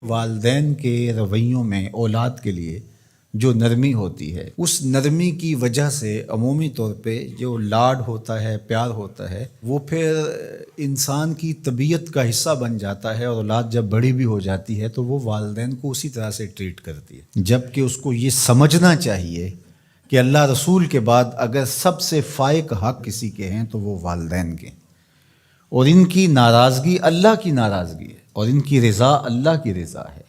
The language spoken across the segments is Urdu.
والدین کے رویوں میں اولاد کے لیے جو نرمی ہوتی ہے، اس نرمی کی وجہ سے عمومی طور پہ جو لاڈ ہوتا ہے، پیار ہوتا ہے، وہ پھر انسان کی طبیعت کا حصہ بن جاتا ہے، اور اولاد جب بڑی بھی ہو جاتی ہے تو وہ والدین کو اسی طرح سے ٹریٹ کرتی ہے، جبکہ اس کو یہ سمجھنا چاہیے کہ اللہ رسول کے بعد اگر سب سے فائق حق کسی کے ہیں تو وہ والدین کے ہیں، اور ان کی ناراضگی اللہ کی ناراضگی ہے، اور ان کی رضا اللہ کی رضا ہے۔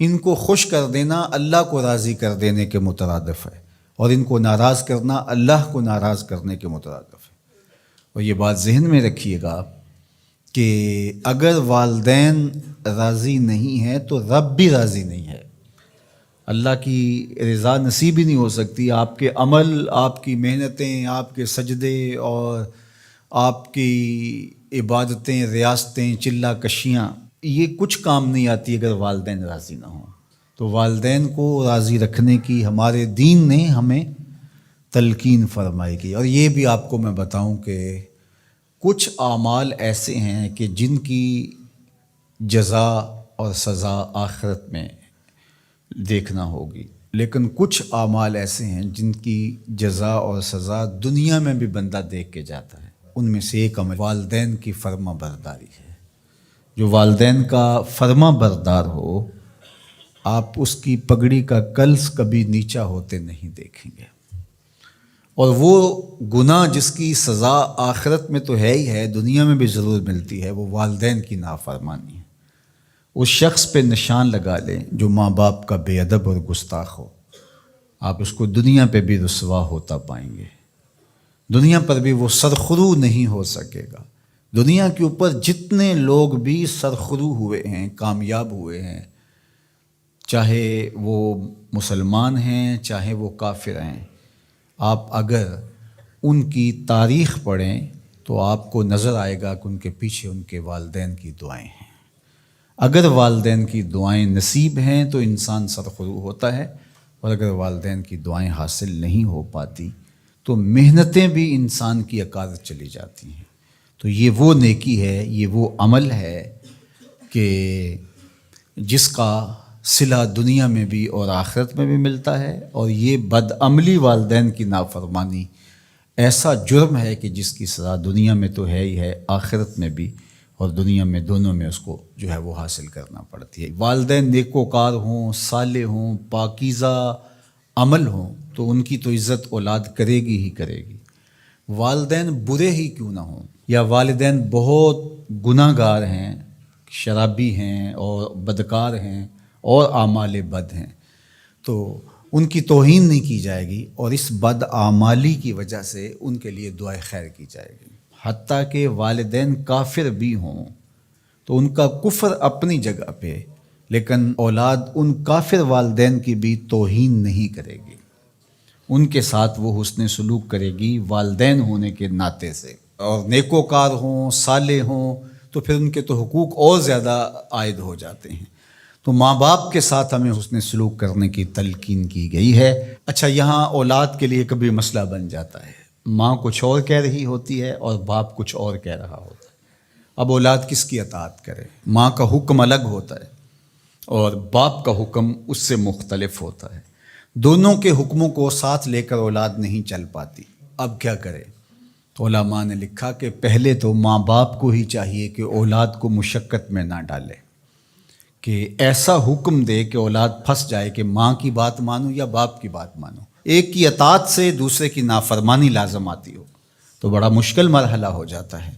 ان کو خوش کر دینا اللہ کو راضی کر دینے کے مترادف ہے، اور ان کو ناراض کرنا اللہ کو ناراض کرنے کے مترادف ہے۔ اور یہ بات ذہن میں رکھیے گا کہ اگر والدین راضی نہیں ہیں تو رب بھی راضی نہیں ہے۔ اللہ کی رضا نصیب ہی نہیں ہو سکتی۔ آپ کے عمل، آپ کی محنتیں، آپ کے سجدے اور آپ کی عبادتیں، ریاستیں، چلہ کشیاں، یہ کچھ کام نہیں آتی اگر والدین راضی نہ ہوں۔ تو والدین کو راضی رکھنے کی ہمارے دین نے ہمیں تلقین فرمائی کی۔ اور یہ بھی آپ کو میں بتاؤں کہ کچھ اعمال ایسے ہیں کہ جن کی جزا اور سزا آخرت میں دیکھنا ہوگی، لیکن کچھ اعمال ایسے ہیں جن کی جزا اور سزا دنیا میں بھی بندہ دیکھ کے جاتا ہے۔ ان میں سے ایک عمل والدین کی فرما برداری ہے۔ جو والدین کا فرما بردار ہو، آپ اس کی پگڑی کا کلس کبھی نیچا ہوتے نہیں دیکھیں گے۔ اور وہ گناہ جس کی سزا آخرت میں تو ہے ہی ہے، دنیا میں بھی ضرور ملتی ہے، وہ والدین کی نافرمانی ہے۔ اس شخص پہ نشان لگا لیں جو ماں باپ کا بے ادب اور گستاخ ہو، آپ اس کو دنیا پہ بھی رسوا ہوتا پائیں گے، دنیا پر بھی وہ سرخرو نہیں ہو سکے گا۔ دنیا کے اوپر جتنے لوگ بھی سرخرو ہوئے ہیں، کامیاب ہوئے ہیں، چاہے وہ مسلمان ہیں چاہے وہ کافر ہیں، آپ اگر ان کی تاریخ پڑھیں تو آپ کو نظر آئے گا کہ ان کے پیچھے ان کے والدین کی دعائیں ہیں۔ اگر والدین کی دعائیں نصیب ہیں تو انسان سرخرو ہوتا ہے، اور اگر والدین کی دعائیں حاصل نہیں ہو پاتی تو محنتیں بھی انسان کی اکارت چلی جاتی ہیں۔ تو یہ وہ نیکی ہے، یہ وہ عمل ہے کہ جس کا صلہ دنیا میں بھی اور آخرت میں بھی ملتا ہے، اور یہ بدعملی والدین کی نافرمانی ایسا جرم ہے کہ جس کی سزا دنیا میں تو ہے ہی ہے، آخرت میں بھی، اور دنیا میں دونوں میں اس کو جو ہے وہ حاصل کرنا پڑتی ہے۔ والدین نیکوکار ہوں، صالح ہوں، پاکیزہ عمل ہوں تو ان کی تو عزت اولاد کرے گی ہی کرے گی۔ والدین برے ہی کیوں نہ ہوں، یا والدین بہت گناہ گار ہیں، شرابی ہیں اور بدکار ہیں اور اعمال بد ہیں، تو ان کی توہین نہیں کی جائے گی، اور اس بد اعمالی کی وجہ سے ان کے لیے دعائے خیر کی جائے گی۔ حتیٰ کہ والدین کافر بھی ہوں تو ان کا کفر اپنی جگہ پہ، لیکن اولاد ان کافر والدین کی بھی توہین نہیں کرے گی، ان کے ساتھ وہ حسن سلوک کرے گی والدین ہونے کے ناطے سے۔ اور نیکوکار ہوں، صالح ہوں تو پھر ان کے تو حقوق اور زیادہ عائد ہو جاتے ہیں۔ تو ماں باپ کے ساتھ ہمیں حسن سلوک کرنے کی تلقین کی گئی ہے۔ اچھا، یہاں اولاد کے لیے کبھی مسئلہ بن جاتا ہے، ماں کچھ اور کہہ رہی ہوتی ہے اور باپ کچھ اور کہہ رہا ہوتا ہے۔ اب اولاد کس کی اطاعت کرے؟ ماں کا حکم الگ ہوتا ہے اور باپ کا حکم اس سے مختلف ہوتا ہے۔ دونوں کے حکموں کو ساتھ لے کر اولاد نہیں چل پاتی۔ اب کیا کرے؟ تو علماء نے لکھا کہ پہلے تو ماں باپ کو ہی چاہیے کہ اولاد کو مشقت میں نہ ڈالے، کہ ایسا حکم دے کہ اولاد پھنس جائے کہ ماں کی بات مانو یا باپ کی بات مانو۔ ایک کی اطاعت سے دوسرے کی نافرمانی لازم آتی ہو تو بڑا مشکل مرحلہ ہو جاتا ہے۔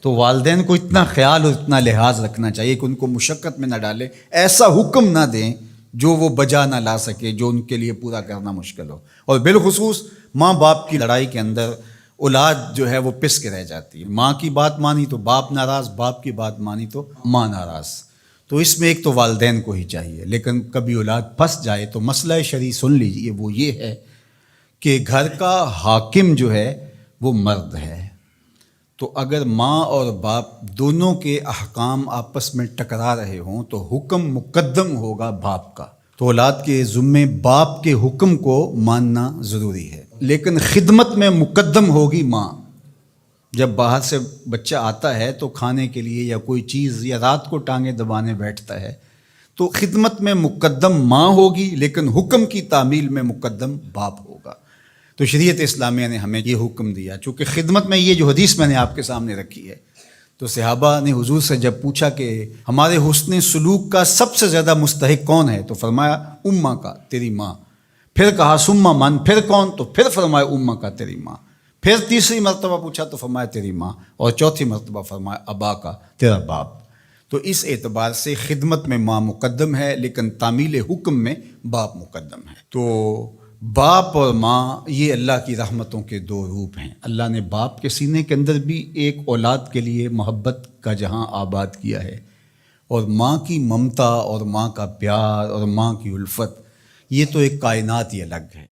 تو والدین کو اتنا خیال اور اتنا لحاظ رکھنا چاہیے کہ ان کو مشقت میں نہ ڈالے، ایسا حکم نہ دیں جو وہ بجا نہ لا سکے، جو ان کے لیے پورا کرنا مشکل ہو۔ اور بالخصوص ماں باپ کی لڑائی کے اندر اولاد جو ہے وہ پس کے رہ جاتی ہے۔ ماں کی بات مانی تو باپ ناراض، باپ کی بات مانی تو ماں ناراض۔ تو اس میں ایک تو والدین کو ہی چاہیے، لیکن کبھی اولاد پھنس جائے تو مسئلہ شرعی سن لیجیے، وہ یہ ہے کہ گھر کا حاکم جو ہے وہ مرد ہے۔ تو اگر ماں اور باپ دونوں کے احکام آپس میں ٹکرا رہے ہوں تو حکم مقدم ہوگا باپ کا۔ تو اولاد کے ذمے باپ کے حکم کو ماننا ضروری ہے، لیکن خدمت میں مقدم ہوگی ماں۔ جب باہر سے بچہ آتا ہے تو کھانے کے لیے یا کوئی چیز، یا رات کو ٹانگیں دبانے بیٹھتا ہے تو خدمت میں مقدم ماں ہوگی لیکن حکم کی تعمیل میں مقدم باپ ہوگا۔ تو شریعت اسلامیہ نے ہمیں یہ حکم دیا، چونکہ خدمت میں یہ جو حدیث میں نے آپ کے سامنے رکھی ہے، تو صحابہ نے حضور سے جب پوچھا کہ ہمارے حسن سلوک کا سب سے زیادہ مستحق کون ہے، تو فرمایا اماں کا، تیری ماں۔ پھر کہا سما من، پھر کون؟ تو پھر فرمایا اماں کا، تیری ماں۔ پھر تیسری مرتبہ پوچھا تو فرمایا تیری ماں، اور چوتھی مرتبہ فرمایا ابا کا، تیرا باپ۔ تو اس اعتبار سے خدمت میں ماں مقدم ہے لیکن تعمیل حکم میں باپ مقدم ہے۔ تو باپ اور ماں یہ اللہ کی رحمتوں کے دو روپ ہیں۔ اللہ نے باپ کے سینے کے اندر بھی ایک اولاد کے لیے محبت کا جہاں آباد کیا ہے، اور ماں کی ممتا اور ماں کا پیار اور ماں کی الفت، یہ تو ایک کائنات ہی الگ ہے۔